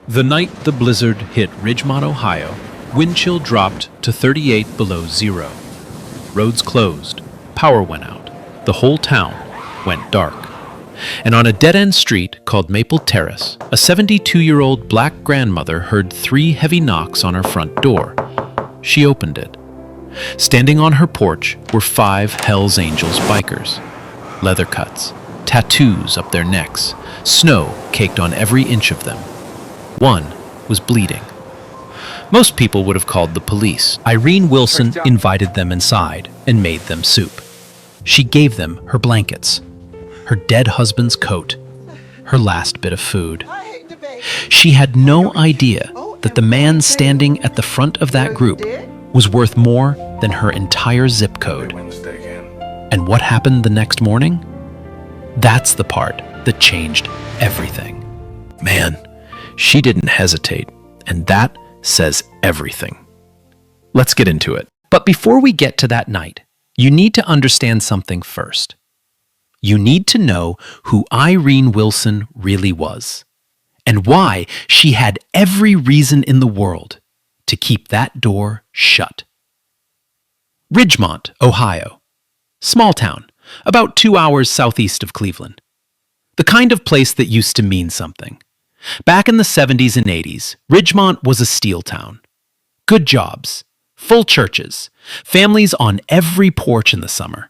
The night the blizzard hit Ridgemont, Ohio, wind chill dropped to 38 below zero. Roads closed, power went out, the whole town went dark. And on a dead-end street called Maple Terrace, a 72-year-old black grandmother heard 3 heavy knocks on her front door. She opened it. Standing on her porch were 5 Hell's Angels bikers. Leather cuts, tattoos up their necks, snow caked on every inch of them. One was bleeding. Most people would have called the police. Irene Wilson invited them inside and made them soup. She gave them her blankets, her dead husband's coat, her last bit of food. She had no idea that the man standing at the front of that group was worth more than her entire zip code. And what happened the next morning? That's the part that changed everything. Man, she didn't hesitate, and that says everything. Let's get into it. But before we get to that night, you need to understand something first. You need to know who Irene Wilson really was, and why she had every reason in the world to keep that door shut. Ridgemont, Ohio. Small town, about 2 hours southeast of Cleveland. The kind of place that used to mean something. Back in the 70s and 80s, Ridgemont was a steel town. Good jobs, full churches, families on every porch in the summer.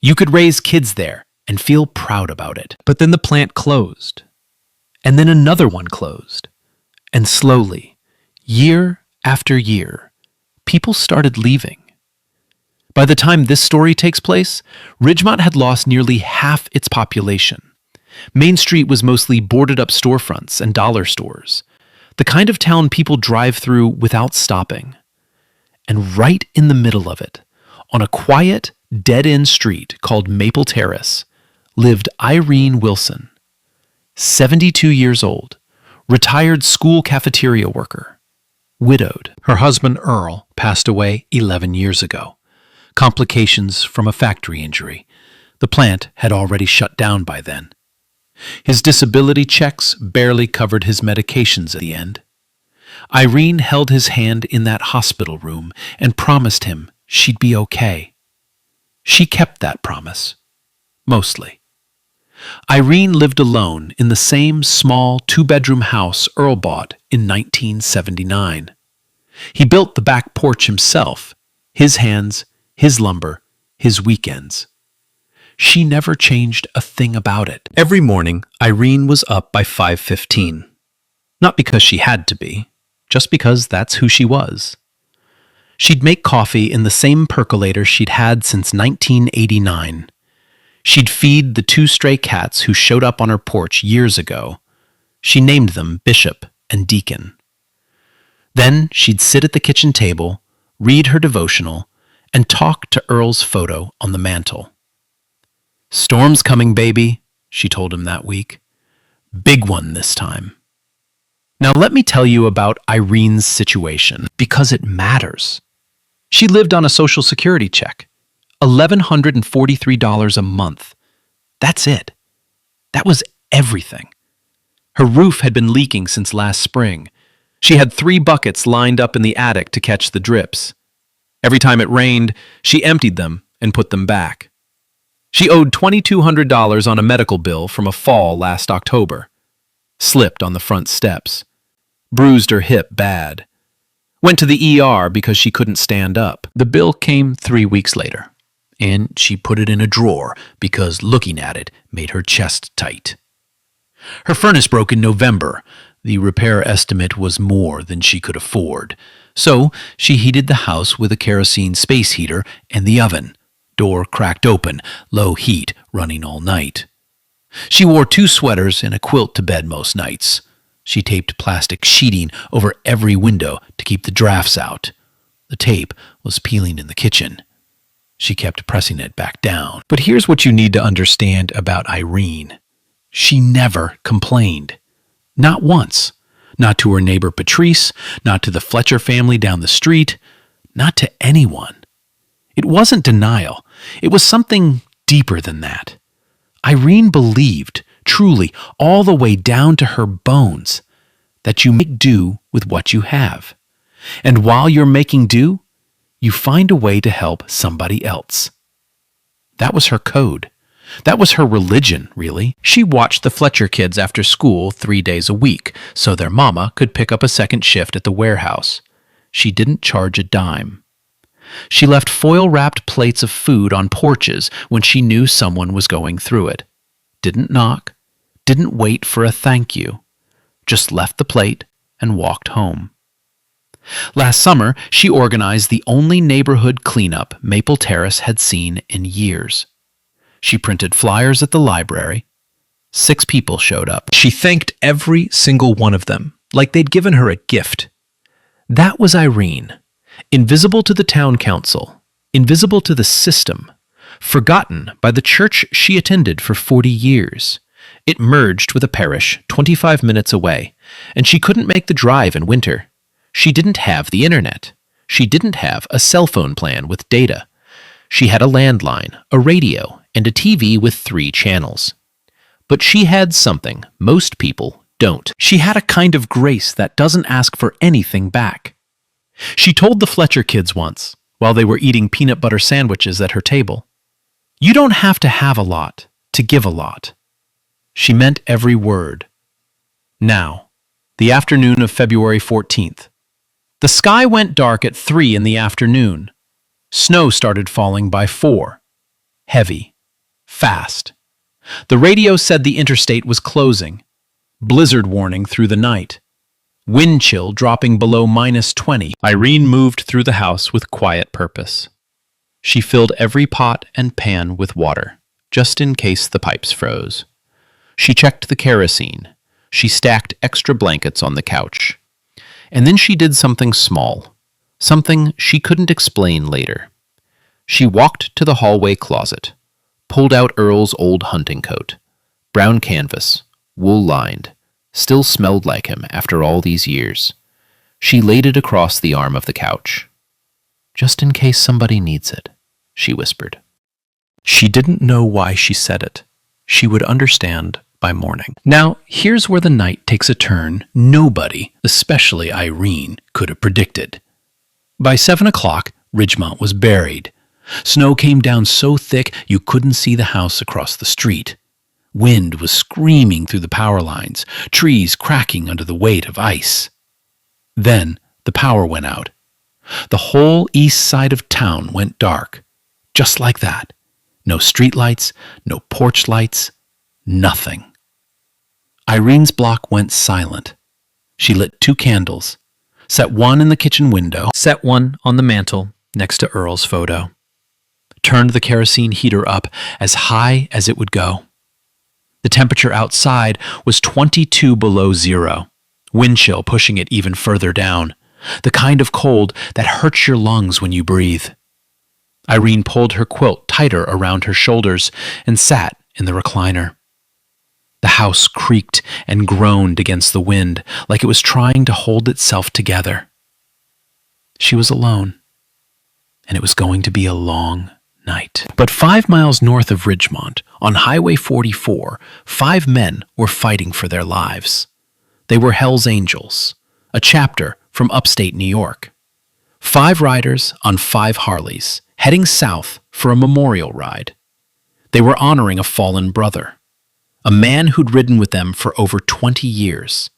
You could raise kids there and feel proud about it. But then the plant closed. And then another one closed. And slowly, year after year, people started leaving. By the time this story takes place, Ridgemont had lost nearly half its population. Main Street was mostly boarded up storefronts and dollar stores, the kind of town people drive through without stopping. And right in the middle of it, on a quiet, dead-end street called Maple Terrace, lived Irene Wilson, 72 years old, retired school cafeteria worker, widowed. Her husband Earl passed away 11 years ago. Complications from a factory injury. The plant had already shut down by then. His disability checks barely covered his medications at the end. Irene held his hand in that hospital room and promised him she'd be okay. She kept that promise. Mostly. Irene lived alone in the same small 2-bedroom house Earl bought in 1979. He built the back porch himself, his hands, his lumber, his weekends. She never changed a thing about it. Every morning, Irene was up by 5:15. Not because she had to be, just because that's who she was. She'd make coffee in the same percolator she'd had since 1989. She'd feed the 2 stray cats who showed up on her porch years ago. She named them Bishop and Deacon. Then she'd sit at the kitchen table, read her devotional, and talk to Earl's photo on the mantel. "Storm's coming, baby," she told him that week. "Big one this time." Now let me tell you about Irene's situation, because it matters. She lived on a Social Security check, $1,143 a month. That's it. That was everything. Her roof had been leaking since last spring. She had 3 buckets lined up in the attic to catch the drips. Every time it rained, she emptied them and put them back. She owed $2,200 on a medical bill from a fall last October. Slipped on the front steps. Bruised her hip bad. Went to the ER because she couldn't stand up. The bill came 3 weeks later, and she put it in a drawer because looking at it made her chest tight. Her furnace broke in November. The repair estimate was more than she could afford, so she heated the house with a kerosene space heater and the oven. Door cracked open, low heat running all night. She wore 2 sweaters and a quilt to bed most nights. She taped plastic sheeting over every window to keep the drafts out. The tape was peeling in the kitchen. She kept pressing it back down. But here's what you need to understand about Irene. She never complained. Not once. Not to her neighbor Patrice, not to the Fletcher family down the street, not to anyone. It wasn't denial. It was something deeper than that. Irene believed, truly, all the way down to her bones, that you make do with what you have. And while you're making do, you find a way to help somebody else. That was her code. That was her religion, really. She watched the Fletcher kids after school 3 days a week so their mama could pick up a second shift at the warehouse. She didn't charge a dime. She left foil-wrapped plates of food on porches when she knew someone was going through it. Didn't knock, didn't wait for a thank you. Just left the plate and walked home. Last summer, she organized the only neighborhood cleanup Maple Terrace had seen in years. She printed flyers at the library. 6 people showed up. She thanked every single one of them, like they'd given her a gift. That was Irene, invisible to the town council, invisible to the system, forgotten by the church she attended for 40 years. It merged with a parish 25 minutes away, and she couldn't make the drive in winter. She didn't have the internet. She didn't have a cell phone plan with data. She had a landline, a radio, and a TV with 3 channels. But she had something most people don't. She had a kind of grace that doesn't ask for anything back. She told the Fletcher kids once, while they were eating peanut butter sandwiches at her table, "You don't have to have a lot to give a lot." She meant every word. Now, the afternoon of February 14th. The sky went dark at 3 in the afternoon. Snow started falling by 4. Heavy. Fast. The radio said the interstate was closing. Blizzard warning through the night. Wind chill dropping below -20. Irene moved through the house with quiet purpose. She filled every pot and pan with water, just in case the pipes froze. She checked the kerosene. She stacked extra blankets on the couch. And then she did something small, something she couldn't explain later. She walked to the hallway closet, pulled out Earl's old hunting coat, brown canvas, wool-lined, still smelled like him after all these years. She laid it across the arm of the couch. "Just in case somebody needs it," she whispered. She didn't know why she said it. She would understand by morning. Now, here's where the night takes a turn nobody, especially Irene, could have predicted. By 7 o'clock, Ridgemont was buried. Snow came down so thick you couldn't see the house across the street. Wind was screaming through the power lines, trees cracking under the weight of ice. Then the power went out. The whole east side of town went dark. Just like that. No streetlights, no porch lights, nothing. Irene's block went silent. She lit 2 candles, set one in the kitchen window, set one on the mantel next to Earl's photo, turned the kerosene heater up as high as it would go. The temperature outside was 22 below zero, wind chill pushing it even further down, the kind of cold that hurts your lungs when you breathe. Irene pulled her quilt tighter around her shoulders and sat in the recliner. The house creaked and groaned against the wind like it was trying to hold itself together. She was alone, and it was going to be a long night. But 5 miles north of Ridgemont, on Highway 44, 5 men were fighting for their lives. They were Hell's Angels, a chapter from upstate New York. 5 riders on 5 Harleys, heading south for a memorial ride. They were honoring a fallen brother. A man who'd ridden with them for over 20 years,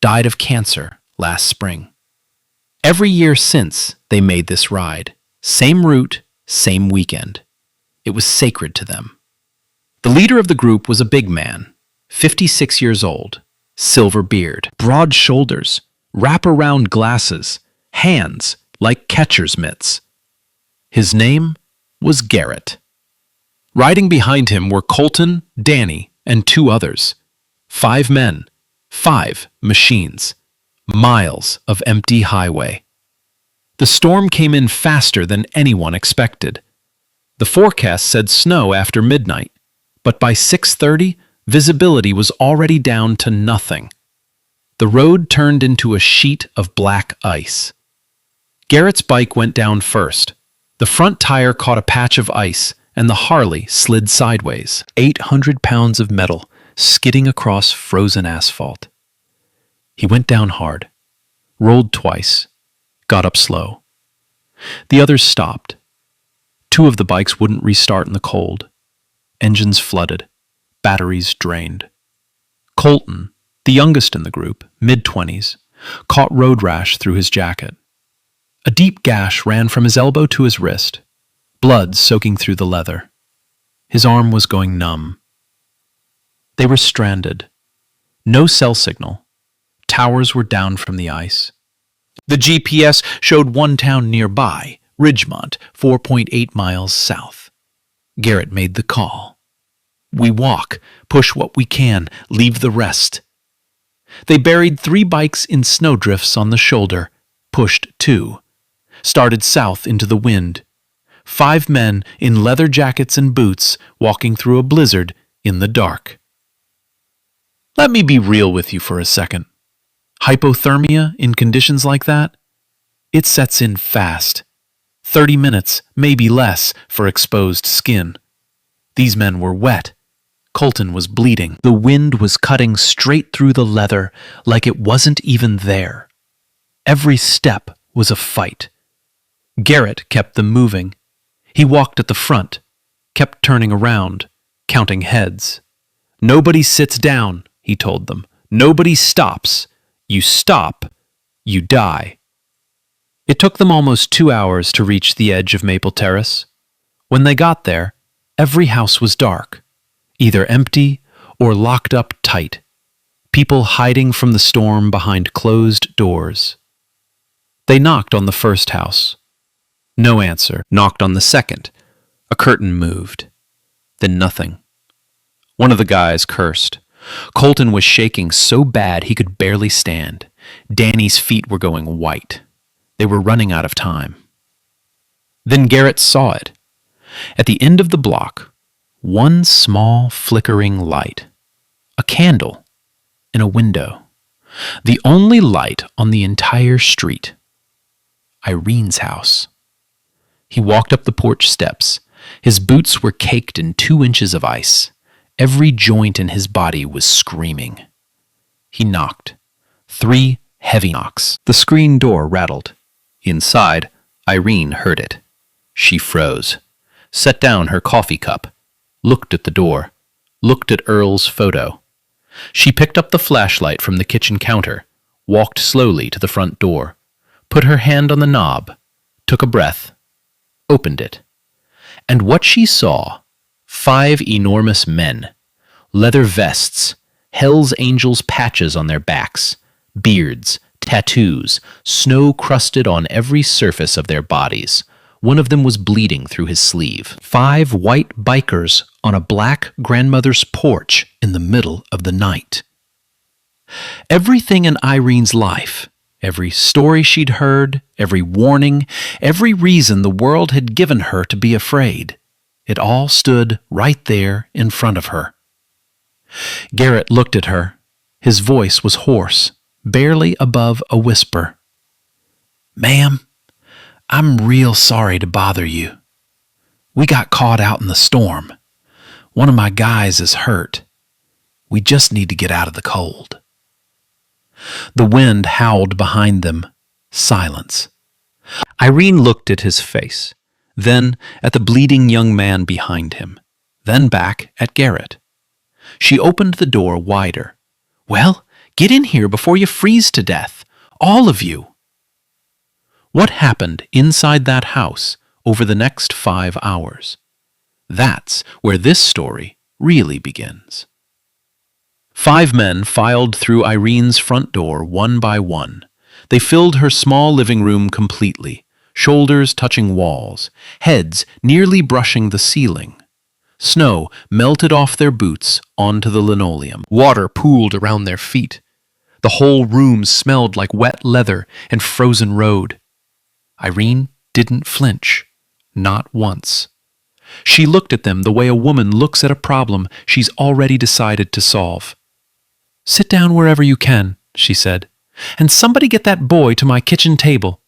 died of cancer last spring. Every year since, they made this ride. Same route, same weekend. It was sacred to them. The leader of the group was a big man, 56 years old, silver beard, broad shoulders, wrap-around glasses, hands like catcher's mitts. His name was Garrett. Riding behind him were Colton, Danny, and 2 others. 5 men, 5 machines, miles of empty highway. The storm came in faster than anyone expected. The forecast said snow after midnight, but by 6:30, visibility was already down to nothing. The road turned into a sheet of black ice. Garrett's bike went down first. The front tire caught a patch of ice, and the Harley slid sideways, 800 pounds of metal skidding across frozen asphalt. He went down hard, rolled twice, got up slow. The others stopped. Two of the bikes wouldn't restart in the cold. Engines flooded, batteries drained. Colton, the youngest in the group, mid-20s, caught road rash through his jacket. A deep gash ran from his elbow to his wrist, blood soaking through the leather. His arm was going numb. They were stranded. No cell signal. Towers were down from the ice. The GPS showed one town nearby, Ridgemont, 4.8 miles south. Garrett made the call. We walk, push what we can, leave the rest. They buried 3 bikes in snowdrifts on the shoulder, pushed 2. Started south into the wind. 5 men in leather jackets and boots walking through a blizzard in the dark. Let me be real with you for a second. Hypothermia in conditions like that? It sets in fast. 30 minutes, maybe less, for exposed skin. These men were wet. Colton was bleeding. The wind was cutting straight through the leather like it wasn't even there. Every step was a fight. Garrett kept them moving. He walked at the front, kept turning around, counting heads. Nobody sits down, he told them. Nobody stops. You stop, you die. It took them almost 2 hours to reach the edge of Maple Terrace. When they got there, every house was dark, either empty or locked up tight, people hiding from the storm behind closed doors. They knocked on the first house. No answer. Knocked on the second. A curtain moved. Then nothing. One of the guys cursed. Colton was shaking so bad he could barely stand. Danny's feet were going white. They were running out of time. Then Garrett saw it. At the end of the block, one small flickering light. A candle in a window. The only light on the entire street. Irene's house. He walked up the porch steps. His boots were caked in 2 inches of ice. Every joint in his body was screaming. He knocked. 3 heavy knocks. The screen door rattled. Inside, Irene heard it. She froze, set down her coffee cup, looked at the door, looked at Earl's photo. She picked up the flashlight from the kitchen counter, walked slowly to the front door, put her hand on the knob, took a breath, opened it. And what she saw, 5 enormous men, leather vests, Hell's Angels patches on their backs, beards, tattoos, snow crusted on every surface of their bodies. One of them was bleeding through his sleeve. 5 white bikers on a black grandmother's porch in the middle of the night. Everything in Irene's life, every story she'd heard, every warning, every reason the world had given her to be afraid, it all stood right there in front of her. Garrett looked at her. His voice was hoarse, barely above a whisper. "Ma'am, I'm real sorry to bother you. We got caught out in the storm. One of my guys is hurt. We just need to get out of the cold." The wind howled behind them. Silence. Irene looked at his face, then at the bleeding young man behind him, then back at Garrett. She opened the door wider. "Well, get in here before you freeze to death, all of you." What happened inside that house over the next 5 hours? That's where this story really begins. 5 men filed through Irene's front door one by one. They filled her small living room completely, shoulders touching walls, heads nearly brushing the ceiling. Snow melted off their boots onto the linoleum. Water pooled around their feet. The whole room smelled like wet leather and frozen road. Irene didn't flinch, not once. She looked at them the way a woman looks at a problem she's already decided to solve. "Sit down wherever you can," she said, "and somebody get that boy to my kitchen table."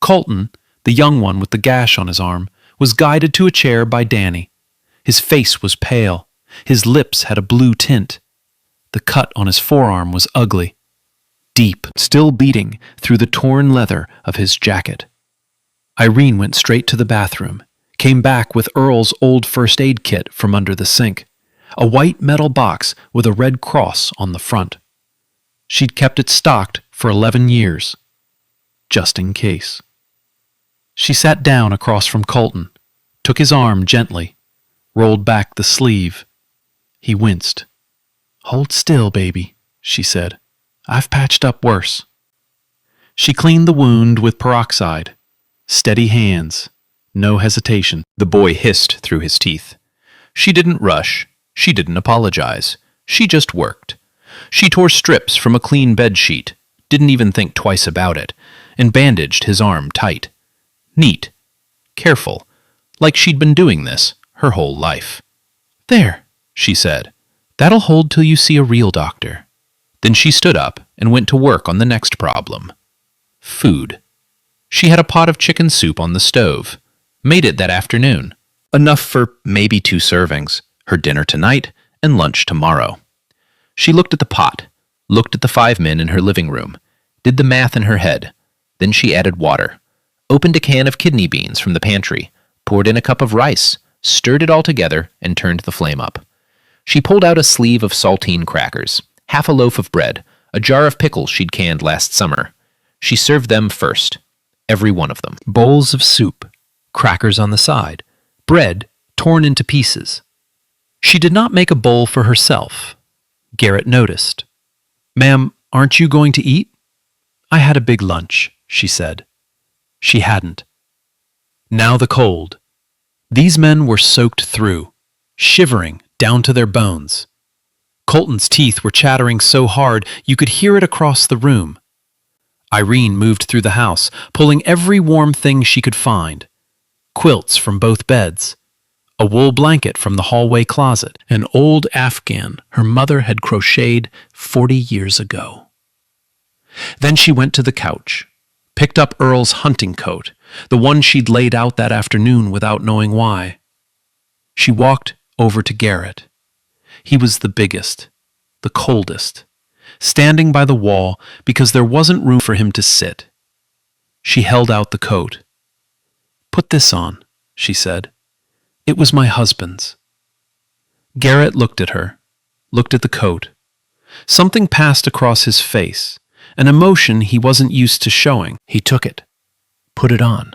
Colton, the young one with the gash on his arm, was guided to a chair by Danny. His face was pale. His lips had a blue tint. The cut on his forearm was ugly. deep, still beating through the torn leather of his jacket. Irene went straight to the bathroom, came back with Earl's old first aid kit from under the sink, a white metal box with a red cross on the front. She'd kept it stocked for 11 years, just in case. She sat down across from Colton, took his arm gently, rolled back the sleeve. He winced. "Hold still, baby," she said. "I've patched up worse." She cleaned the wound with peroxide. Steady hands, no hesitation, the boy hissed through his teeth. She didn't rush. She didn't apologize. She just worked. She tore strips from a clean bed sheet, didn't even think twice about it, and bandaged his arm tight. Neat. Careful. Like she'd been doing this her whole life. "There," she said. "That'll hold till you see a real doctor." Then she stood up and went to work on the next problem. Food. She had a pot of chicken soup on the stove. Made it that afternoon. Enough for maybe 2 servings, her dinner tonight and lunch tomorrow. She looked at the pot, looked at the 5 men in her living room, did the math in her head. Then she added water, opened a can of kidney beans from the pantry, poured in a cup of rice, stirred it all together, and turned the flame up. She pulled out a sleeve of saltine crackers, half a loaf of bread, a jar of pickles she'd canned last summer. She served them first, every one of them. Bowls of soup, crackers on the side, bread torn into pieces. She did not make a bowl for herself. Garrett noticed. "Ma'am, aren't you going to eat?" "I had a big lunch," she said. She hadn't. Now the cold. These men were soaked through, shivering down to their bones. Colton's teeth were chattering so hard you could hear it across the room. Irene moved through the house, pulling every warm thing she could find. Quilts from both beds, a wool blanket from the hallway closet, an old Afghan her mother had crocheted 40 years ago. Then she went to the couch, picked up Earl's hunting coat, the one she'd laid out that afternoon without knowing why. She walked over to Garrett. He was the biggest, the coldest, standing by the wall because there wasn't room for him to sit. She held out the coat. "Put this on," she said. "It was my husband's." Garrett looked at her, looked at the coat. Something passed across his face, an emotion he wasn't used to showing. He took it, put it on.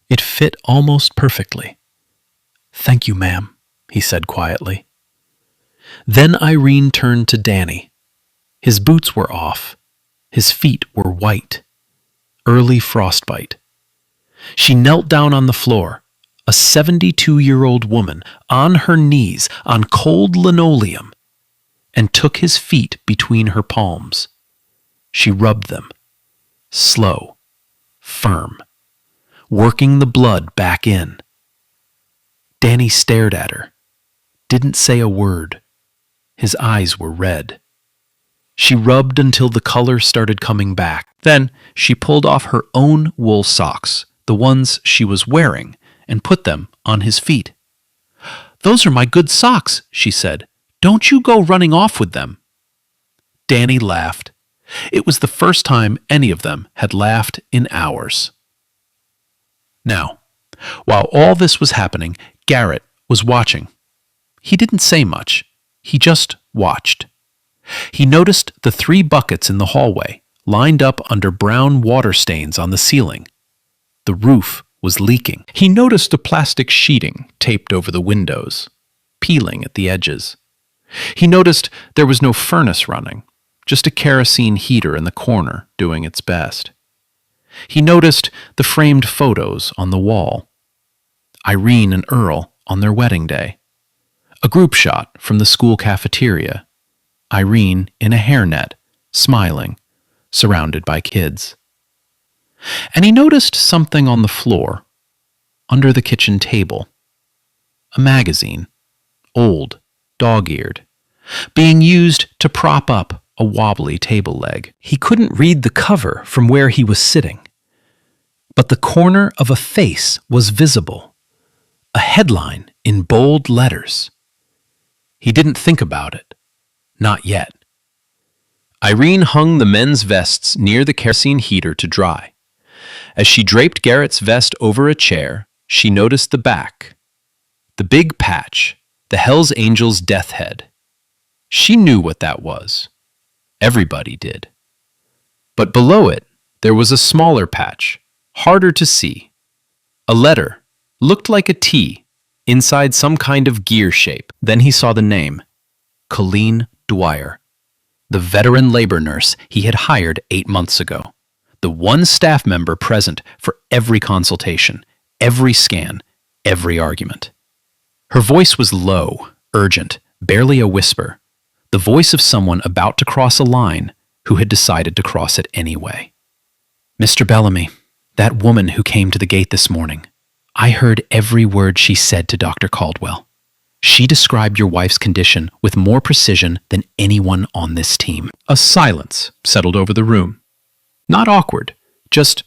It fit almost perfectly. "Thank you, ma'am," he said quietly. Then Irene turned to Danny. His boots were off. His feet were white. Early frostbite. She knelt down on the floor, a 72-year-old woman on her knees on cold linoleum, and took his feet between her palms. She rubbed them, slow, firm, working the blood back in. Danny stared at her, didn't say a word. His eyes were red. She rubbed until the color started coming back. Then she pulled off her own wool socks, the ones she was wearing, and put them on his feet. "Those are my good socks," she said. "Don't you go running off with them." Danny laughed. It was the first time any of them had laughed in hours. Now, while all this was happening, Garrett was watching. He didn't say much. He just watched. He noticed the 3 buckets in the hallway, lined up under brown water stains on the ceiling. The roof was leaking. He noticed a plastic sheeting taped over the windows, peeling at the edges. He noticed there was no furnace running, just a kerosene heater in the corner doing its best. He noticed the framed photos on the wall. Irene and Earl on their wedding day. A group shot from the school cafeteria. Irene in a hairnet, smiling, surrounded by kids. And he noticed something on the floor, under the kitchen table. A magazine, old, dog-eared, being used to prop up a wobbly table leg. He couldn't read the cover from where he was sitting, but the corner of a face was visible, a headline in bold letters. He didn't think about it, not yet. Irene hung the men's vests near the kerosene heater to dry. As she draped Garrett's vest over a chair, she noticed the back. The big patch, the Hell's Angels' death head. She knew what that was. Everybody did. But below it, there was a smaller patch, harder to see. A letter, looked like a T, inside some kind of gear shape. Then he saw the name, Colleen Dwyer, the veteran labor nurse he had hired 8 months ago. The one staff member present for every consultation, every scan, every argument. Her voice was low, urgent, barely a whisper, the voice of someone about to cross a line who had decided to cross it anyway. Mr. Bellamy, that woman who came to the gate this morning, I heard every word she said to Dr. Caldwell. She described your wife's condition with more precision than anyone on this team. A silence settled over the room. Not awkward, just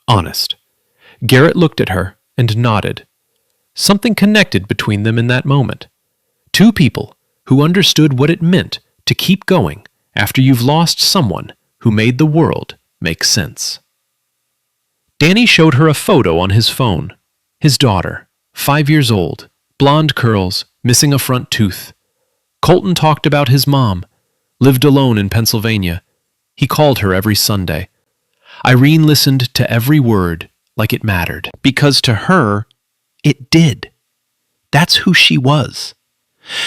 honest. Garrett looked at her and nodded. Something connected between them in that moment. Two people who understood what it meant to keep going after you've lost someone who made the world make sense. Danny showed her a photo on his phone. His daughter, 5 years old, blonde curls, missing a front tooth. Colton talked about his mom, lived alone in Pennsylvania. He called her every Sunday. Irene listened to every word like it mattered, because to her, it did. That's who she was.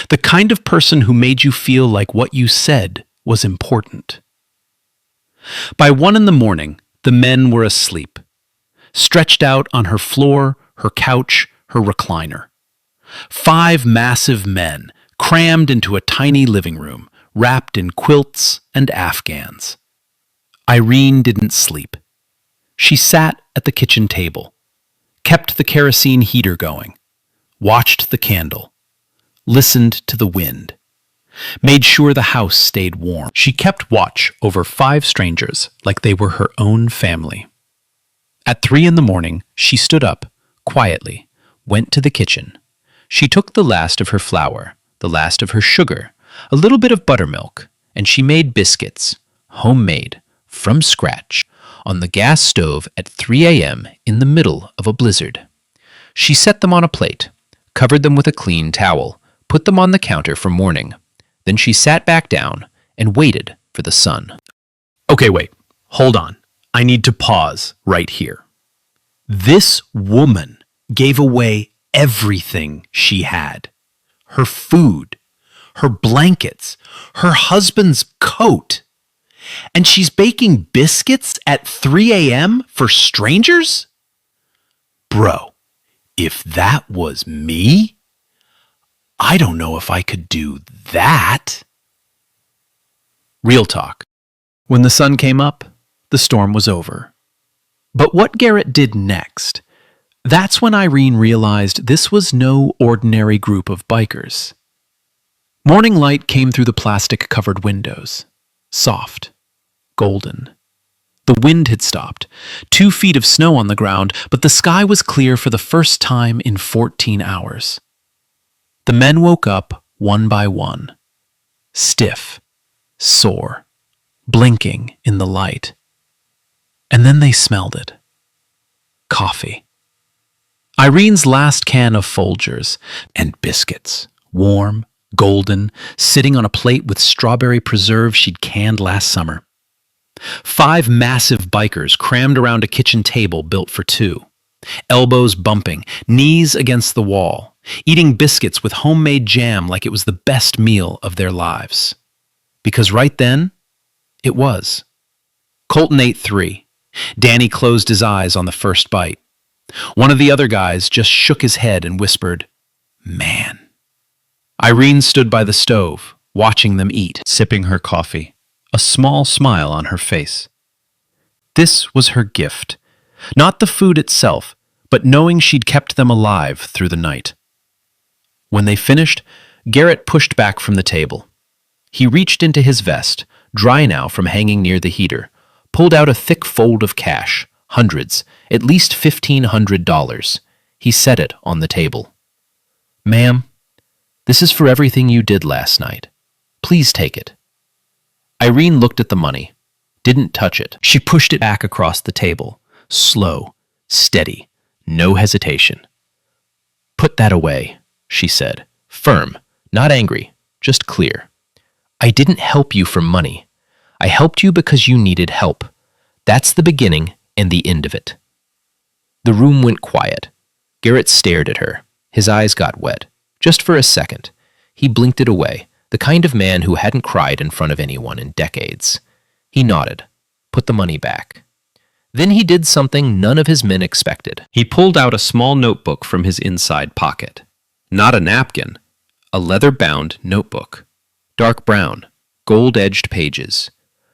The kind of person who made you feel like what you said was important. By 1 a.m, the men were asleep, stretched out on her floor, her couch, her recliner. 5 massive men crammed into a tiny living room, wrapped in quilts and afghans. Irene didn't sleep. She sat at the kitchen table, kept the kerosene heater going, watched the candle, listened to the wind, made sure the house stayed warm. She kept watch over 5 strangers like they were her own family. At 3 a.m, she stood up, quietly, went to the kitchen. She took the last of her flour, the last of her sugar, a little bit of buttermilk, and she made biscuits, homemade, from scratch, on the gas stove at 3 a.m. in the middle of a blizzard. She set them on a plate, covered them with a clean towel, put them on the counter for morning. Then she sat back down and waited for the sun. Okay, wait. Hold on. I need to pause right here. This woman gave away everything she had. Her food, her blankets, her husband's coat. And she's baking biscuits at 3 a.m. for strangers? Bro, if that was me, I don't know if I could do that. Real talk. When the sun came up, the storm was over. But what Garrett did next, that's when Irene realized this was no ordinary group of bikers. Morning light came through the plastic-covered windows, soft, golden. The wind had stopped, 2 feet of snow on the ground, but the sky was clear for the first time in 14 hours. The men woke up one by one, stiff, sore, blinking in the light. And then they smelled it. Coffee. Irene's last can of Folgers and biscuits, warm, golden, sitting on a plate with strawberry preserve she'd canned last summer. 5 massive bikers crammed around a kitchen table built for 2, elbows bumping, knees against the wall, eating biscuits with homemade jam like it was the best meal of their lives. Because right then, it was. Colton ate 3. Danny closed his eyes on the first bite. One of the other guys just shook his head and whispered, "Man." Irene stood by the stove, watching them eat, sipping her coffee, a small smile on her face. This was her gift, not the food itself, but knowing she'd kept them alive through the night. When they finished, Garrett pushed back from the table. He reached into his vest, dry now from hanging near the heater, pulled out a thick fold of cash, hundreds, at least $1,500. He set it on the table. "Ma'am, this is for everything you did last night. Please take it." Irene looked at the money, didn't touch it. She pushed it back across the table, slow, steady, no hesitation. "Put that away," she said, firm, not angry, just clear. "I didn't help you for money. I helped you because you needed help. That's the beginning and the end of it." The room went quiet. Garrett stared at her. His eyes got wet. Just for a second. He blinked it away, the kind of man who hadn't cried in front of anyone in decades. He nodded, put the money back. Then he did something none of his men expected. He pulled out a small notebook from his inside pocket. Not a napkin, a leather-bound notebook. Dark brown, gold-edged pages.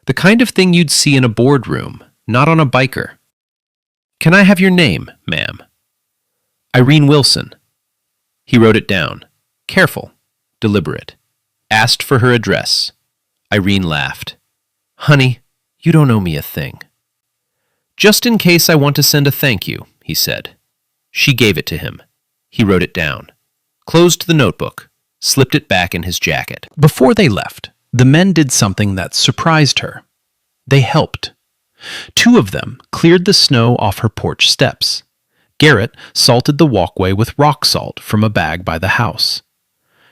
The kind of thing you'd see in a boardroom, not on a biker. "Can I have your name, ma'am?" "Irene Wilson." He wrote it down. Careful, deliberate. Asked for her address. Irene laughed. "Honey, you don't owe me a thing." "Just in case I want to send a thank you," he said. She gave it to him. He wrote it down. Closed the notebook. Slipped it back in his jacket. Before they left, the men did something that surprised her. They helped. 2 of them cleared the snow off her porch steps. Garrett salted the walkway with rock salt from a bag by the house.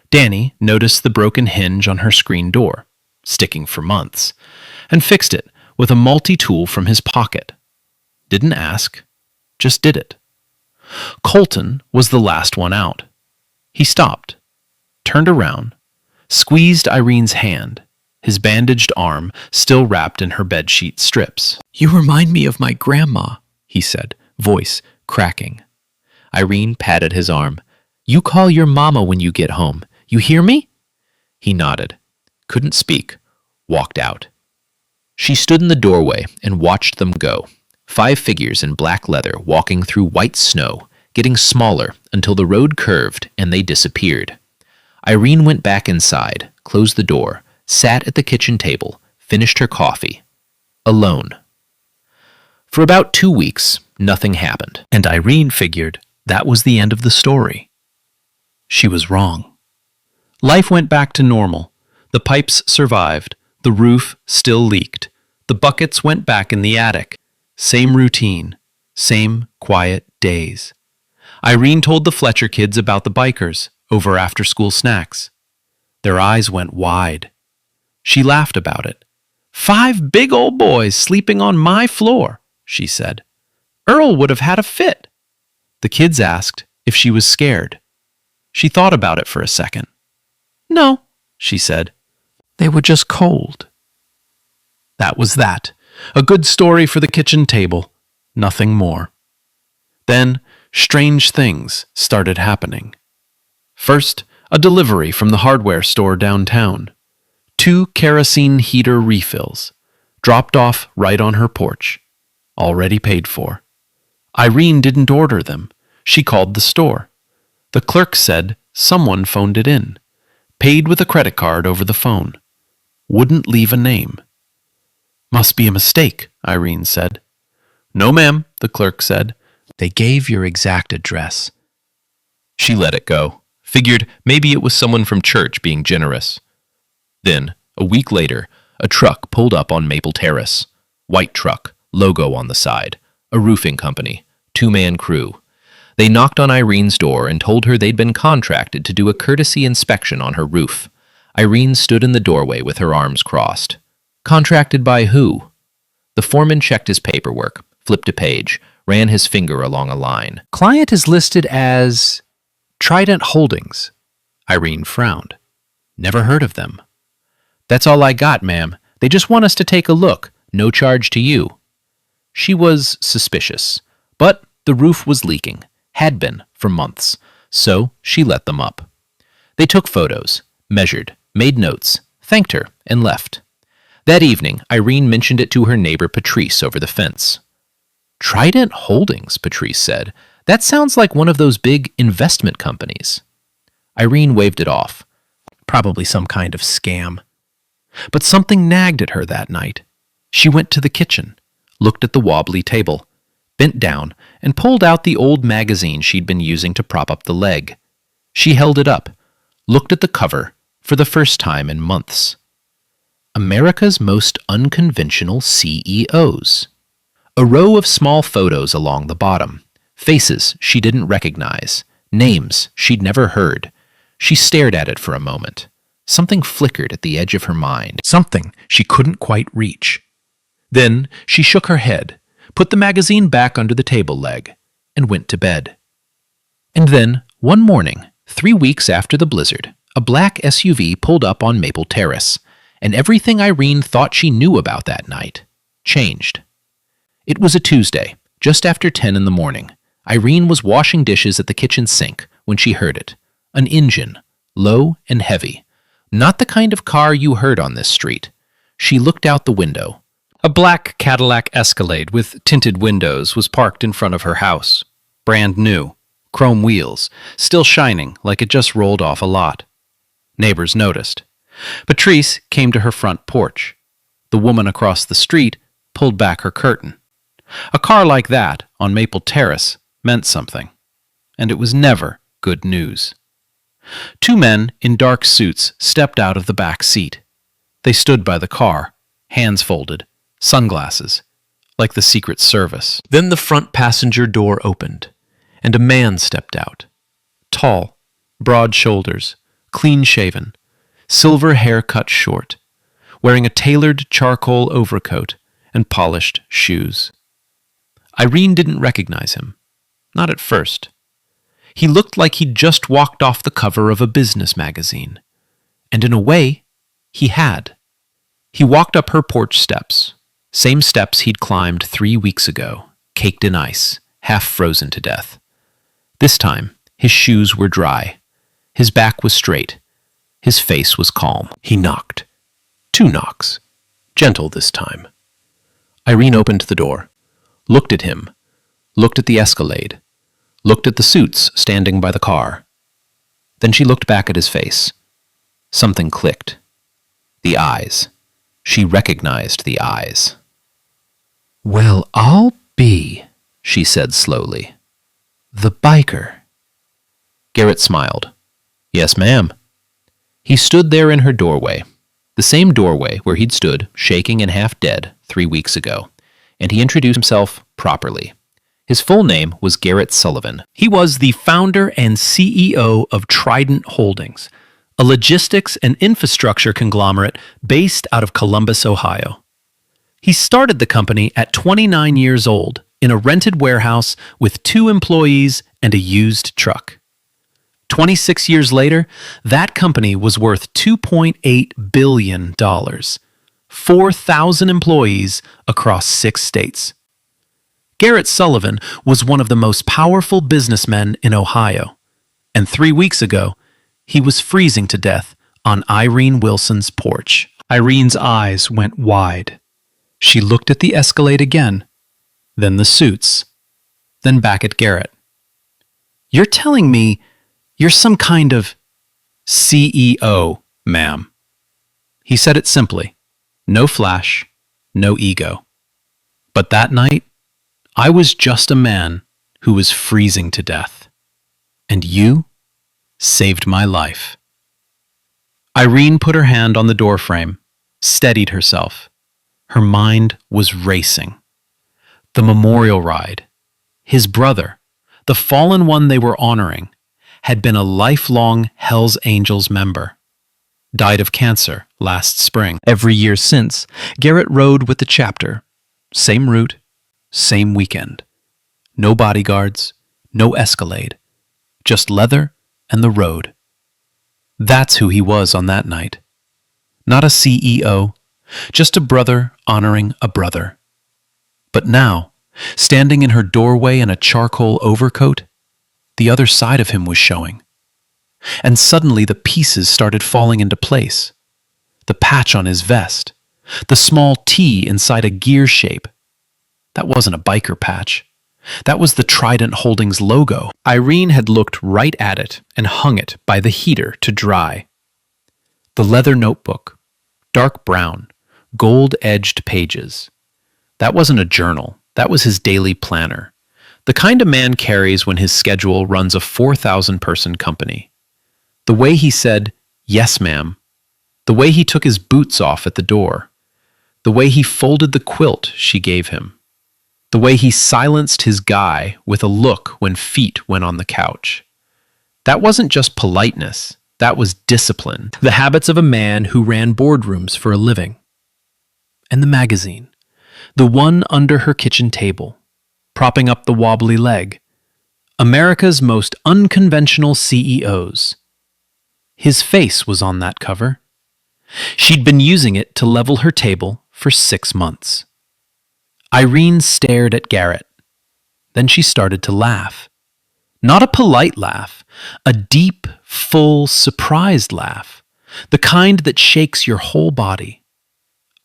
Danny noticed the broken hinge on her screen door, sticking for months, and fixed it with a multi-tool from his pocket. Didn't ask, just did it. Colton was the last one out. He stopped, turned around, squeezed Irene's hand, his bandaged arm still wrapped in her bedsheet strips. "You remind me of my grandma," he said, voice cracking. Irene patted his arm. "You call your mama when you get home. You hear me?" He nodded. Couldn't speak. Walked out. She stood in the doorway and watched them go. 5 figures in black leather walking through white snow, getting smaller until the road curved and they disappeared. Irene went back inside, closed the door, sat at the kitchen table, finished her coffee. Alone. For about 2 weeks, nothing happened, and Irene figured that was the end of the story. She was wrong. Life went back to normal. The pipes survived. The roof still leaked. The buckets went back in the attic. Same routine. Same quiet days. Irene told the Fletcher kids about the bikers over after-school snacks. Their eyes went wide. She laughed about it. 5 big old boys sleeping on my floor, she said. Earl would have had a fit. The kids asked if she was scared. She thought about it for a second. No, she said. They were just cold. That was that. A good story for the kitchen table. Nothing more. Then, strange things started happening. First, a delivery from the hardware store downtown. 2 kerosene heater refills, dropped off right on her porch. Already paid for. Irene didn't order them. She called the store. The clerk said someone phoned it in. Paid with a credit card over the phone. Wouldn't leave a name. Must be a mistake, Irene said. No, ma'am, the clerk said. They gave your exact address. She let it go. Figured maybe it was someone from church being generous. Then, a week later, a truck pulled up on Maple Terrace. White truck, logo on the side. A roofing company. 2-man crew. They knocked on Irene's door and told her they'd been contracted to do a courtesy inspection on her roof. Irene stood in the doorway with her arms crossed. Contracted by who? The foreman checked his paperwork, flipped a page, ran his finger along a line. Client is listed as Trident Holdings. Irene frowned. Never heard of them. That's all I got, ma'am. They just want us to take a look. No charge to you. She was suspicious, but the roof was leaking. Had been for months, so she let them up. They took photos, measured, made notes, thanked her, and left. That evening, Irene mentioned it to her neighbor Patrice over the fence. Trident Holdings, Patrice said. That sounds like one of those big investment companies. Irene waved it off. Probably some kind of scam. But something nagged at her that night. She went to the kitchen, looked at the wobbly table, bent down, and pulled out the old magazine she'd been using to prop up the leg. She held it up, looked at the cover for the first time in months. America's most unconventional CEOs. A row of small photos along the bottom. Faces she didn't recognize. Names she'd never heard. She stared at it for a moment. Something flickered at the edge of her mind. Something she couldn't quite reach. Then she shook her head, put the magazine back under the table leg, and went to bed. And then, one morning, 3 weeks after the blizzard, a black SUV pulled up on Maple Terrace, and everything Irene thought she knew about that night changed. It was a Tuesday, just after 10 in the morning. Irene was washing dishes at the kitchen sink when she heard it. An engine, low and heavy. Not the kind of car you heard on this street. She looked out the window. A black Cadillac Escalade with tinted windows was parked in front of her house. Brand new. Chrome wheels, still shining like it just rolled off a lot. Neighbors noticed. Patrice came to her front porch. The woman across the street pulled back her curtain. A car like that on Maple Terrace meant something. And it was never good news. 2 men in dark suits stepped out of the back seat. They stood by the car, hands folded, sunglasses, like the Secret Service. Then the front passenger door opened, and a man stepped out. Tall, broad shoulders, clean-shaven, silver hair cut short, wearing a tailored charcoal overcoat and polished shoes. Irene didn't recognize him. Not at first. He looked like he'd just walked off the cover of a business magazine. And in a way, he had. He walked up her porch steps, same steps he'd climbed 3 weeks ago, caked in ice, half frozen to death. This time, his shoes were dry. His back was straight. His face was calm. He knocked. 2 knocks. Gentle this time. Irene opened the door, looked at him, looked at the Escalade, looked at the suits standing by the car. Then she looked back at his face. Something clicked. The eyes. She recognized the eyes. "Well, I'll be," she said slowly. "The biker." Garrett smiled. "Yes, ma'am." He stood there in her doorway, the same doorway where he'd stood, shaking and half dead, 3 weeks ago, and he introduced himself properly. His full name was Garrett Sullivan. He was the founder and CEO of Trident Holdings, a logistics and infrastructure conglomerate based out of Columbus, Ohio. He started the company at 29 years old in a rented warehouse with 2 employees and a used truck. 26 years later, that company was worth $2.8 billion, 4,000 employees across 6 states. Garrett Sullivan was one of the most powerful businessmen in Ohio, and 3 weeks ago, he was freezing to death on Irene Wilson's porch. Irene's eyes went wide. She looked at the Escalade again, then the suits, then back at Garrett. "You're telling me you're some kind of CEO, ma'am." He said it simply. No flash, no ego. But that night, I was just a man who was freezing to death. And you saved my life. Irene put her hand on the doorframe, steadied herself. Her mind was racing. The memorial ride, his brother, the fallen one they were honoring, had been a lifelong Hell's Angels member. Died of cancer last spring. Every year since, Garrett rode with the chapter. Same route, same weekend. No bodyguards, no Escalade. Just leather and the road. That's who he was on that night. Not a CEO, just a brother honoring a brother. But now, standing in her doorway in a charcoal overcoat, the other side of him was showing. And suddenly the pieces started falling into place. The patch on his vest, the small T inside a gear shape. That wasn't a biker patch. That was the Trident Holdings logo. Irene had looked right at it and hung it by the heater to dry. The leather notebook, dark brown, gold-edged pages. That wasn't a journal. That was his daily planner. The kind a man carries when his schedule runs a 4,000-person company. The way he said, "Yes, ma'am," The way he took his boots off at the door. The way he folded the quilt she gave him. The way he silenced his guy with a look when feet went on the couch. That wasn't just politeness. That was discipline. The habits of a man who ran boardrooms for a living. And the magazine. The one under her kitchen table, propping up the wobbly leg. America's most unconventional CEOs. His face was on that cover. She'd been using it to level her table for 6 months. Irene stared at Garrett. Then she started to laugh. Not a polite laugh, a deep, full, surprised laugh, the kind that shakes your whole body.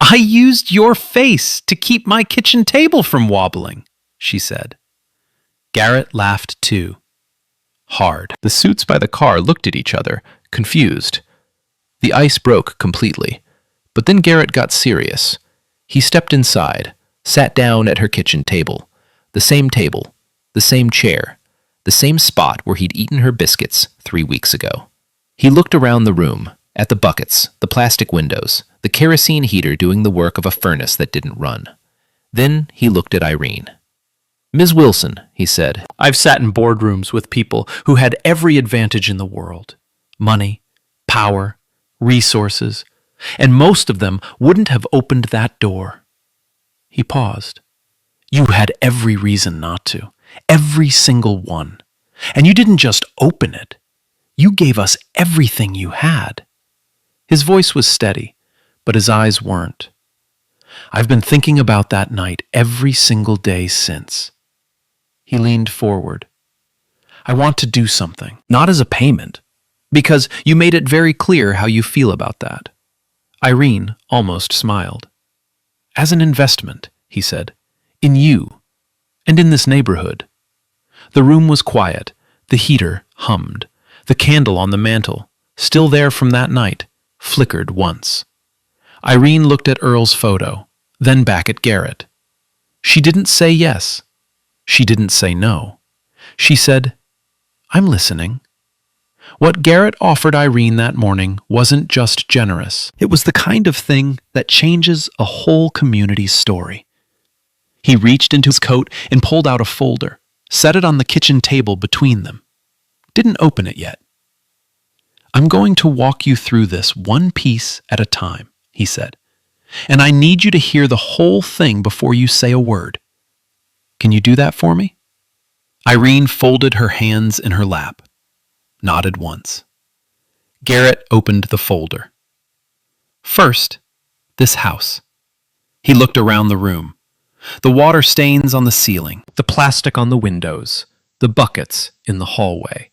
"I used your face to keep my kitchen table from wobbling," she said. Garrett laughed too. Hard. The suits by the car looked at each other, confused. The ice broke completely, but then Garrett got serious. He stepped inside, sat down at her kitchen table, the same chair, the same spot where he'd eaten her biscuits 3 weeks ago. He looked around the room, at the buckets, the plastic windows, the kerosene heater doing the work of a furnace that didn't run. Then he looked at Irene. "Ms. Wilson," he said, "I've sat in boardrooms with people who had every advantage in the world. Money, power, resources, and most of them wouldn't have opened that door." He paused. "You had every reason not to, every single one. And you didn't just open it. You gave us everything you had." His voice was steady, but his eyes weren't. "I've been thinking about that night every single day since." He leaned forward. "I want to do something, not as a payment, because you made it very clear how you feel about that." Irene almost smiled. "As an investment," he said, "in you, and in this neighborhood." The room was quiet. The heater hummed. The candle on the mantel, still there from that night, flickered once. Irene looked at Earl's photo, then back at Garrett. She didn't say yes. She didn't say no. She said, "I'm listening." What Garrett offered Irene that morning wasn't just generous. It was the kind of thing that changes a whole community's story. He reached into his coat and pulled out a folder, set it on the kitchen table between them. Didn't open it yet. "I'm going to walk you through this one piece at a time," he said. "And I need you to hear the whole thing before you say a word. Can you do that for me?" Irene folded her hands in her lap, nodded once. Garrett opened the folder. First, this house. He looked around the room. The water stains on the ceiling, the plastic on the windows, the buckets in the hallway.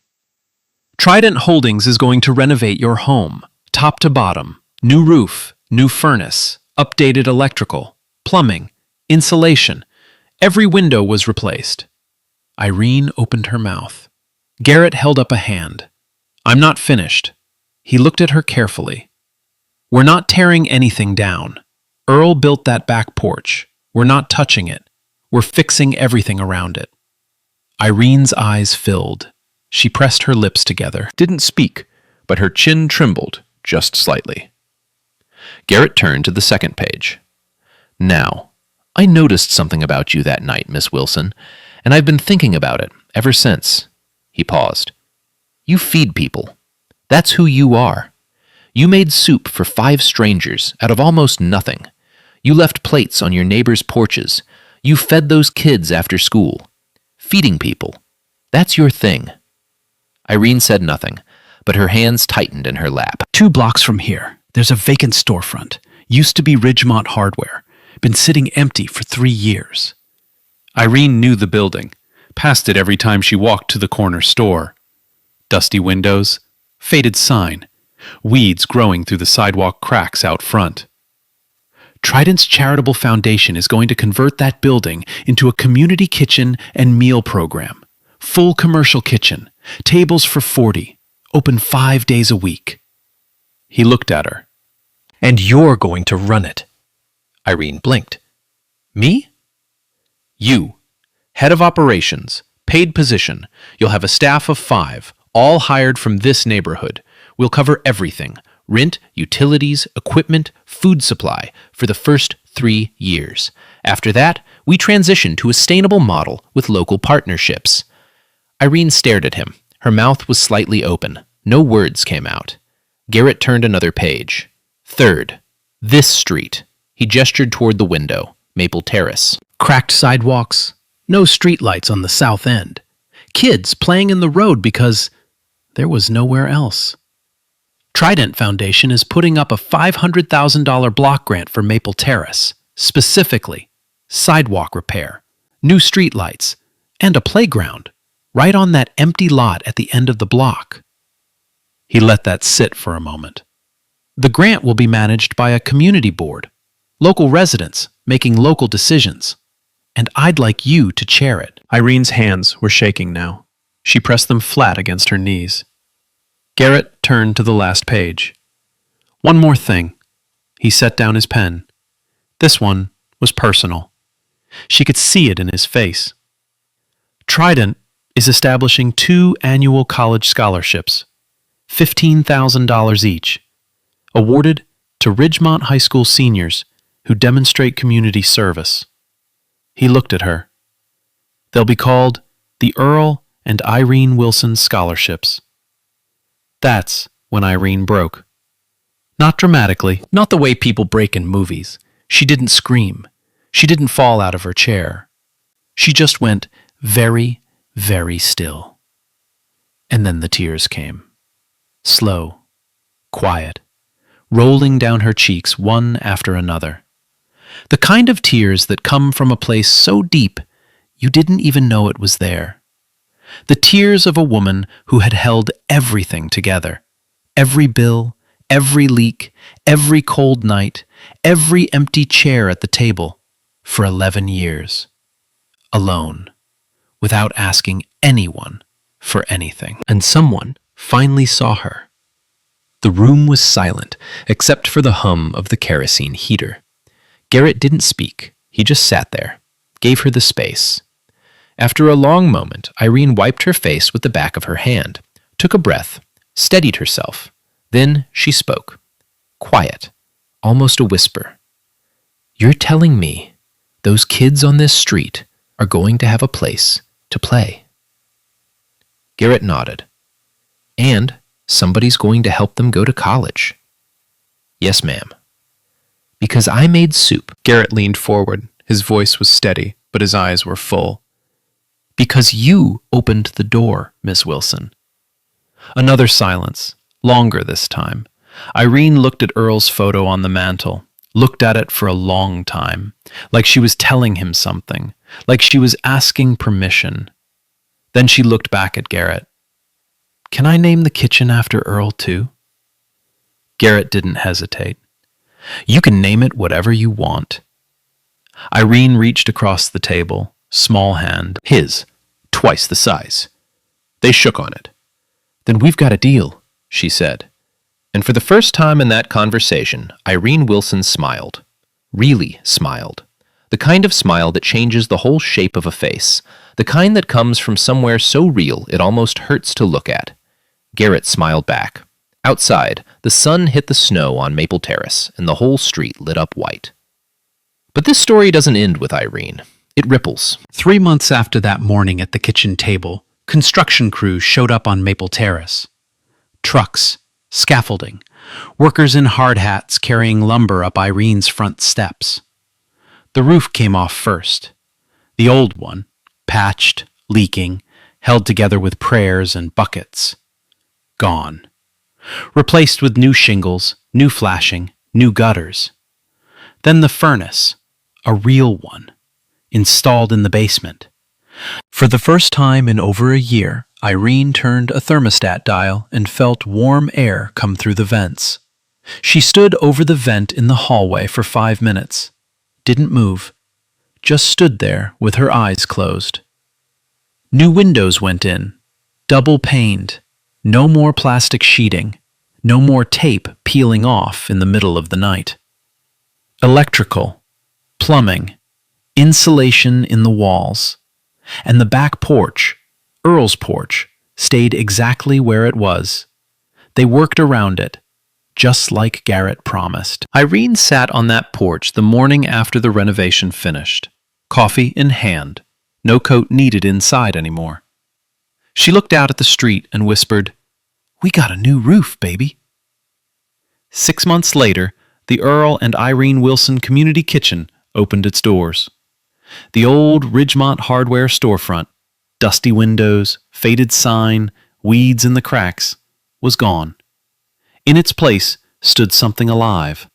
Trident Holdings is going to renovate your home, top to bottom. New roof, new furnace, updated electrical, plumbing, insulation. Every window was replaced. Irene opened her mouth. Garrett held up a hand. "I'm not finished." He looked at her carefully. "We're not tearing anything down. Earl built that back porch. We're not touching it. We're fixing everything around it." Irene's eyes filled. She pressed her lips together, didn't speak, but her chin trembled just slightly. Garrett turned to the second page. "Now, I noticed something about you that night, Miss Wilson, and I've been thinking about it ever since." He paused. "You feed people. That's who you are. You made soup for 5 strangers out of almost nothing. You left plates on your neighbors' porches. You fed those kids after school. Feeding people. That's your thing." Irene said nothing, but her hands tightened in her lap. "2 blocks from here, there's a vacant storefront. Used to be Ridgemont Hardware. Been sitting empty for 3 years. Irene knew the building, passed it every time she walked to the corner store. Dusty windows, faded sign, weeds growing through the sidewalk cracks out front. Trident's charitable foundation is going to convert that building into a community kitchen and meal program. Full commercial kitchen, tables for 40, open 5 days a week." He looked at her. "And you're going to run it." Irene blinked. "Me?" "You. Head of operations, paid position. You'll have a staff of 5, all hired from this neighborhood. We'll cover everything. rent, utilities, equipment, food supply for the first 3 years. After that, we transitioned to a sustainable model with local partnerships. Irene stared at him. Her mouth was slightly open. No words came out. Garrett turned another page. Third, this street. He gestured toward the window. Maple Terrace. Cracked sidewalks, no streetlights on the south end. Kids playing in the road because there was nowhere else. Trident Foundation is putting up a $500,000 block grant for Maple Terrace, specifically sidewalk repair, new streetlights, and a playground right on that empty lot at the end of the block. He let that sit for a moment. The grant will be managed by a community board, local residents making local decisions, and I'd like you to chair it. Irene's hands were shaking now. She pressed them flat against her knees. Garrett turned to the last page. One more thing. He set down his pen. This one was personal. She could see it in his face. Trident is establishing 2 annual college scholarships, $15,000 each, awarded to Ridgemont High School seniors who demonstrate community service. He looked at her. They'll be called the Earl and Irene Wilson Scholarships. That's when Irene broke. Not dramatically, not the way people break in movies. She didn't scream. She didn't fall out of her chair. She just went very, very still. And then the tears came. Slow, quiet, rolling down her cheeks one after another. The kind of tears that come from a place so deep you didn't even know it was there. The tears of a woman who had held everything together. Every bill, every leak, every cold night, every empty chair at the table, for 11 years. Alone, without asking anyone for anything. And someone finally saw her. The room was silent, except for the hum of the kerosene heater. Garrett didn't speak. He just sat there, gave her the space. After a long moment, Irene wiped her face with the back of her hand, took a breath, steadied herself. Then she spoke. Quiet, almost a whisper. You're telling me those kids on this street are going to have a place to play? Garrett nodded. And somebody's going to help them go to college. Yes, ma'am. Because I made soup. Garrett leaned forward. His voice was steady, but his eyes were full. Because you opened the door, Miss Wilson. Another silence, longer this time. Irene looked at Earl's photo on the mantel, looked at it for a long time, like she was telling him something, like she was asking permission. Then she looked back at Garrett. Can I name the kitchen after Earl, too? Garrett didn't hesitate. You can name it whatever you want. Irene reached across the table, small hand, his, twice the size. They shook on it. Then we've got a deal, she said. And for the first time in that conversation, Irene Wilson smiled. Really smiled. The kind of smile that changes the whole shape of a face. The kind that comes from somewhere so real it almost hurts to look at. Garrett smiled back. Outside, the sun hit the snow on Maple Terrace, and the whole street lit up white. But this story doesn't end with Irene. It ripples. 3 months after that morning at the kitchen table, construction crews showed up on Maple Terrace. Trucks, scaffolding, workers in hard hats carrying lumber up Irene's front steps. The roof came off first. The old one, patched, leaking, held together with prayers and buckets. Gone. Replaced with new shingles, new flashing, new gutters. Then the furnace, a real one, installed in the basement. For the first time in over a year, Irene turned a thermostat dial and felt warm air come through the vents. She stood over the vent in the hallway for 5 minutes, didn't move, just stood there with her eyes closed. New windows went in, double-paned, no more plastic sheeting, no more tape peeling off in the middle of the night. Electrical, plumbing, insulation in the walls, and the back porch, Earl's porch, stayed exactly where it was. They worked around it, just like Garrett promised. Irene sat on that porch the morning after the renovation finished, coffee in hand, no coat needed inside anymore. She looked out at the street and whispered, "We got a new roof, baby." 6 months later, the Earl and Irene Wilson Community Kitchen opened its doors. The old Ridgemont hardware storefront, dusty windows, faded sign, weeds in the cracks, was gone. In its place stood something alive: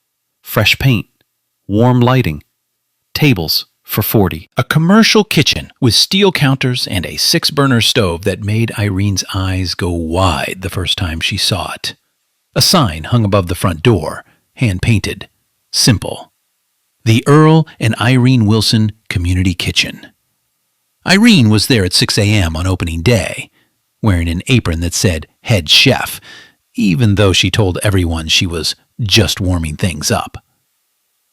fresh paint, warm lighting, tables for 40. A commercial kitchen with steel counters and a 6-burner stove that made Irene's eyes go wide the first time she saw it. A sign hung above the front door, hand-painted, simple: The Earl and Irene Wilson Community Kitchen. Irene was there at 6 a.m. on opening day, wearing an apron that said head chef, even though she told everyone she was just warming things up.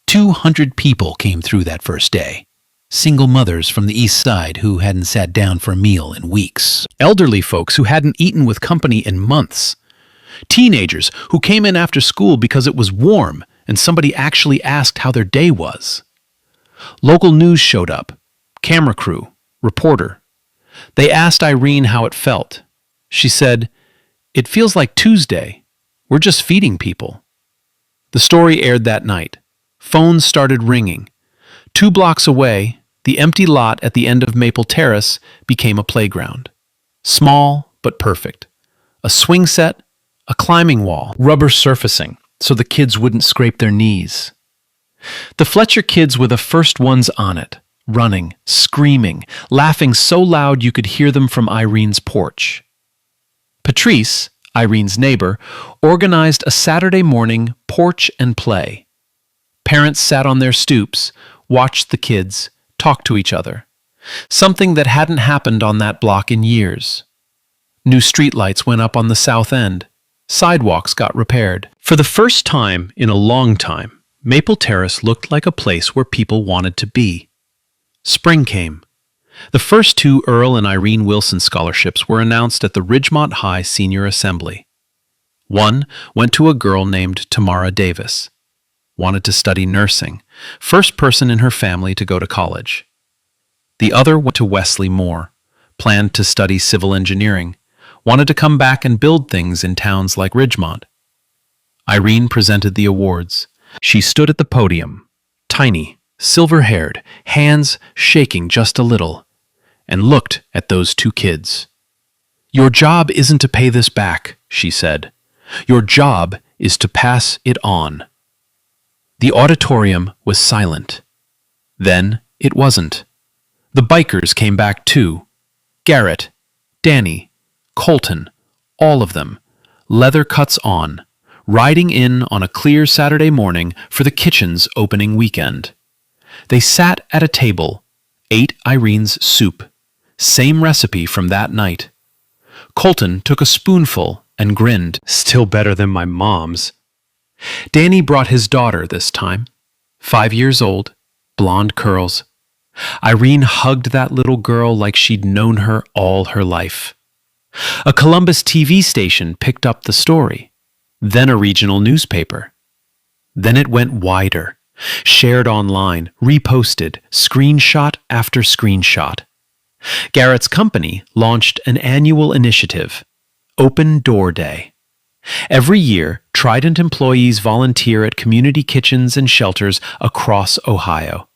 200 people came through that first day. Single mothers from the East Side who hadn't sat down for a meal in weeks. Elderly folks who hadn't eaten with company in months. Teenagers who came in after school because it was warm and somebody actually asked how their day was. Local news showed up. Camera crew, reporter. They asked Irene how it felt. She said, "It feels like Tuesday. We're just feeding people." The story aired that night. Phones started ringing. 2 blocks away, the empty lot at the end of Maple Terrace became a playground. Small but perfect. A swing set, a climbing wall, rubber surfacing so the kids wouldn't scrape their knees. The Fletcher kids were the first ones on it, running, screaming, laughing so loud you could hear them from Irene's porch. Patrice, Irene's neighbor, organized a Saturday morning porch and play. Parents sat on their stoops, watched the kids, talked to each other. Something that hadn't happened on that block in years. New streetlights went up on the south end. Sidewalks got repaired. For the first time in a long time, Maple Terrace looked like a place where people wanted to be. Spring came. The first 2 Earl and Irene Wilson scholarships were announced at the Ridgemont High Senior Assembly. One went to a girl named Tamara Davis. Wanted to study nursing, first person in her family to go to college. The other went to Wesley Moore, planned to study civil engineering, wanted to come back and build things in towns like Ridgemont. Irene presented the awards. She stood at the podium, tiny, silver-haired, hands shaking just a little, and looked at those 2 kids. "Your job isn't to pay this back," she said. "Your job is to pass it on." The auditorium was silent. Then it wasn't. The bikers came back too. Garrett, Danny, Colton, all of them, leather cuts on, riding in on a clear Saturday morning for the kitchen's opening weekend. They sat at a table, ate Irene's soup, same recipe from that night. Colton took a spoonful and grinned. "Still better than my mom's." Danny brought his daughter this time, 5 years old, blonde curls. Irene hugged that little girl like she'd known her all her life. A Columbus TV station picked up the story, then a regional newspaper. Then it went wider, shared online, reposted, screenshot after screenshot. Garrett's company launched an annual initiative, Open Door Day. Every year, Trident employees volunteer at community kitchens and shelters across Ohio.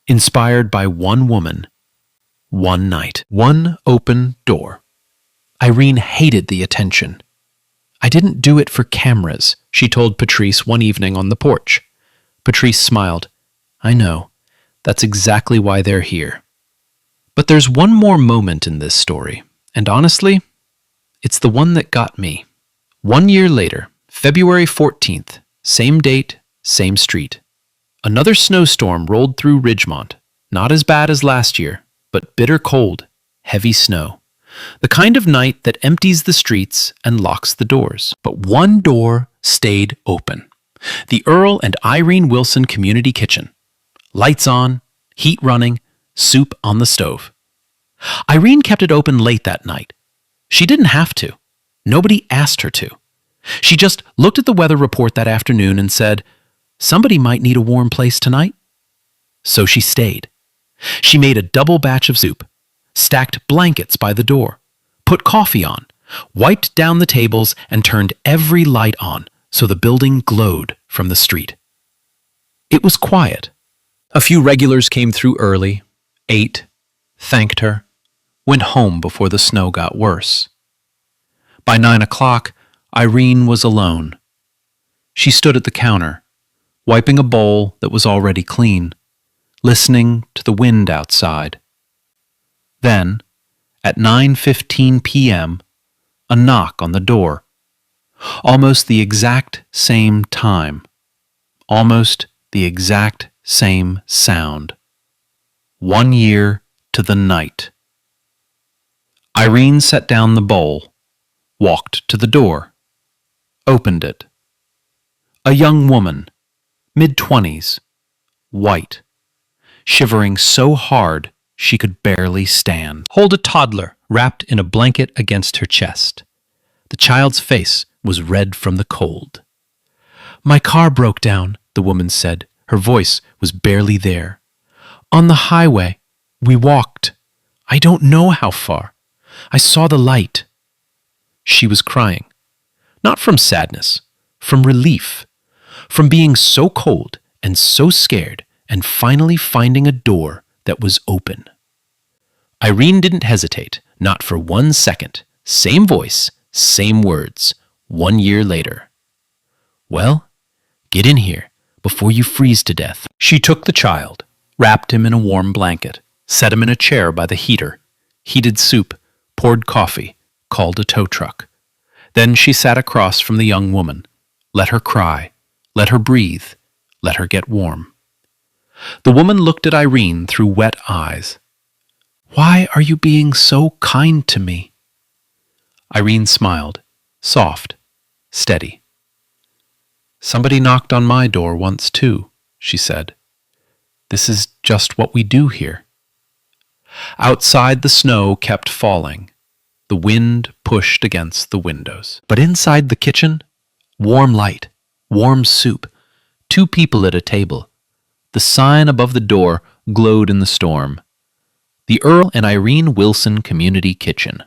Inspired by one woman, one night, one open door. Irene hated the attention. "I didn't do it for cameras," she told Patrice one evening on the porch. Patrice smiled. "I know. That's exactly why they're here." But there's one more moment in this story, and honestly, it's the one that got me. 1 year later, February 14th, same date, same street. Another snowstorm rolled through Ridgemont, not as bad as last year, but bitter cold, heavy snow. The kind of night that empties the streets and locks the doors. But one door stayed open. The Earl and Irene Wilson Community Kitchen. Lights on, heat running, soup on the stove. Irene kept it open late that night. She didn't have to. Nobody asked her to. She just looked at the weather report that afternoon and said, "Somebody might need a warm place tonight." So she stayed. She made a double batch of soup, stacked blankets by the door, put coffee on, wiped down the tables, and turned every light on so the building glowed from the street. It was quiet. A few regulars came through early, ate, thanked her, went home before the snow got worse. By 9 o'clock, Irene was alone. She stood at the counter, wiping a bowl that was already clean, listening to the wind outside. Then, at 9:15 p.m., a knock on the door. Almost the exact same time. Almost the exact same sound. 1 year to the night. Irene set down the bowl, walked to the door, opened it. A young woman, mid-20s, white, shivering so hard she could barely stand. Hold a toddler wrapped in a blanket against her chest. The child's face was red from the cold. "My car broke down," the woman said. Her voice was barely there. "On the highway. We walked. I don't know how far. I saw the light." She was crying. Not from sadness, from relief, from being so cold and so scared and finally finding a door that was open. Irene didn't hesitate, not for 1 second. Same voice, same words, 1 year later. "Well, get in here before you freeze to death." She took the child, wrapped him in a warm blanket, set him in a chair by the heater, heated soup, poured coffee, called a tow truck. Then she sat across from the young woman, let her cry, let her breathe, let her get warm. The woman looked at Irene through wet eyes. "Why are you being so kind to me?" Irene smiled, soft, steady. "Somebody knocked on my door once too," she said. "This is just what we do here." Outside, the snow kept falling. The wind pushed against the windows. But inside the kitchen, warm light, warm soup, 2 people at a table. The sign above the door glowed in the storm. The Earl and Irene Wilson Community Kitchen.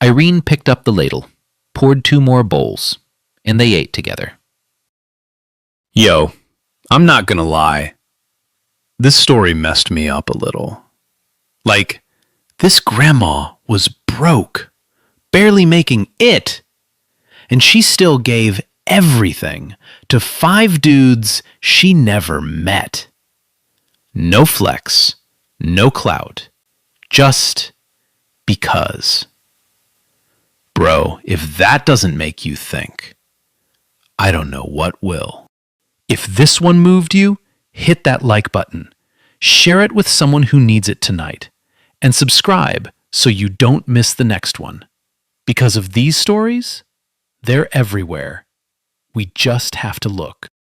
Irene picked up the ladle, poured 2 more bowls, and they ate together. Yo, I'm not gonna lie. This story messed me up a little. Like, this grandma was broke, barely making it, and she still gave everything to 5 dudes she never met. No flex, no clout, just because. Bro, if that doesn't make you think, I don't know what will. If this one moved you, hit that like button, share it with someone who needs it tonight, and subscribe so you don't miss the next one. Because of these stories, they're everywhere. We just have to look.